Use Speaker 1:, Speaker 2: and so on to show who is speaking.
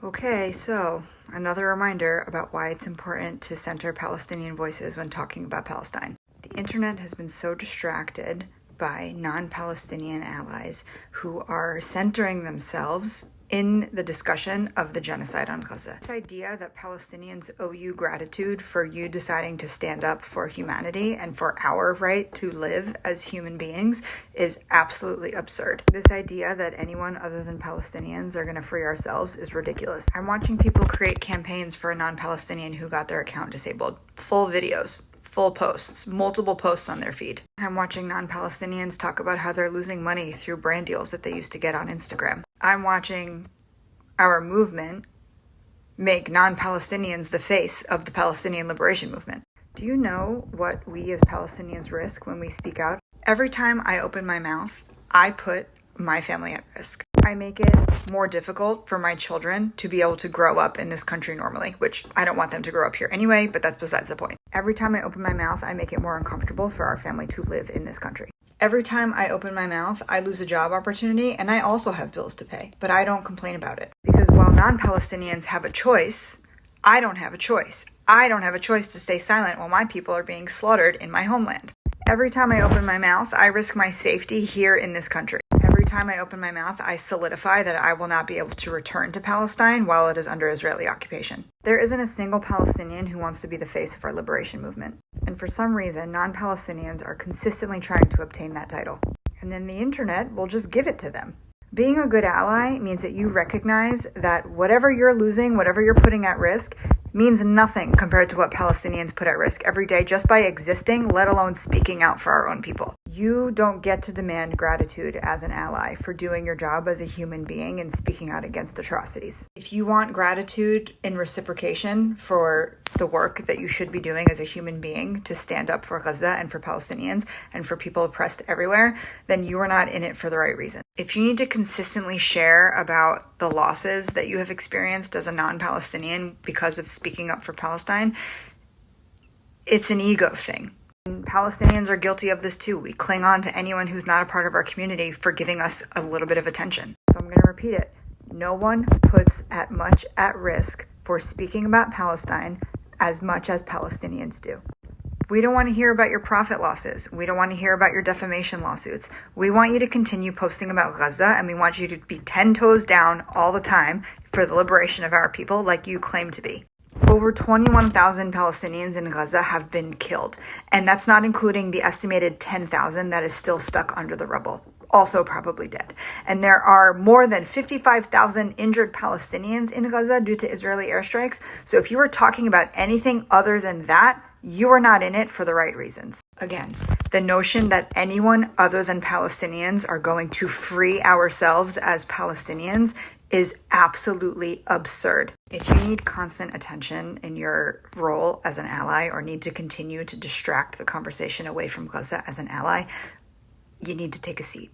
Speaker 1: Okay, so another reminder about why it's important to center Palestinian voices when talking about Palestine. The internet has been so distracted by non-Palestinian allies who are centering themselves in the discussion of the genocide on Gaza. This idea that Palestinians owe you gratitude for you deciding to stand up for humanity and for our right to live as human beings is absolutely absurd. This idea that anyone other than Palestinians are going to free ourselves is ridiculous. I'm watching people create campaigns for a non-Palestinian who got their account disabled. Full videos. Full posts, multiple posts on their feed. I'm watching non-Palestinians talk about how they're losing money through brand deals that they used to get on Instagram. I'm watching our movement make non-Palestinians the face of the Palestinian liberation movement. Do you know what we as Palestinians risk when we speak out? Every time I open my mouth, I put my family at risk. I make it more difficult for my children to be able to grow up in this country normally, which I don't want them to grow up here anyway, but that's besides the point. Every time I open my mouth, I make it more uncomfortable for our family to live in this country. Every time I open my mouth, I lose a job opportunity, and I also have bills to pay, but I don't complain about it. Because while non-Palestinians have a choice, I don't have a choice. I don't have a choice to stay silent while my people are being slaughtered in my homeland. Every time I open my mouth, I risk my safety here in this country. Every time I open my mouth, I solidify that I will not be able to return to Palestine while it is under Israeli occupation. There isn't a single Palestinian who wants to be the face of our liberation movement. And for some reason, non-Palestinians are consistently trying to obtain that title. And then the internet will just give it to them. Being a good ally means that you recognize that whatever you're losing, whatever you're putting at risk, means nothing compared to what Palestinians put at risk every day just by existing, let alone speaking out for our own people. You don't get to demand gratitude as an ally for doing your job as a human being and speaking out against atrocities. If you want gratitude in reciprocation for the work that you should be doing as a human being to stand up for Gaza and for Palestinians and for people oppressed everywhere, then you are not in it for the right reason. If you need to consistently share about the losses that you have experienced as a non-Palestinian because of speaking up for Palestine, it's an ego thing. And Palestinians are guilty of this too. We cling on to anyone who's not a part of our community for giving us a little bit of attention. So I'm going to repeat it. No one puts as much at risk for speaking about Palestine as much as Palestinians do. We don't want to hear about your profit losses. We don't want to hear about your defamation lawsuits. We want you to continue posting about Gaza, and we want you to be 10 toes down all the time for the liberation of our people like you claim to be. Over 21,000 Palestinians in Gaza have been killed, and that's not including the estimated 10,000 that is still stuck under the rubble, also probably dead. And there are more than 55,000 injured Palestinians in Gaza due to Israeli airstrikes. So if you were talking about anything other than that, you are not in it for the right reasons. Again, the notion that anyone other than Palestinians are going to free ourselves as Palestinians is absolutely absurd. If you need constant attention in your role as an ally or need to continue to distract the conversation away from Gaza as an ally, you need to take a seat.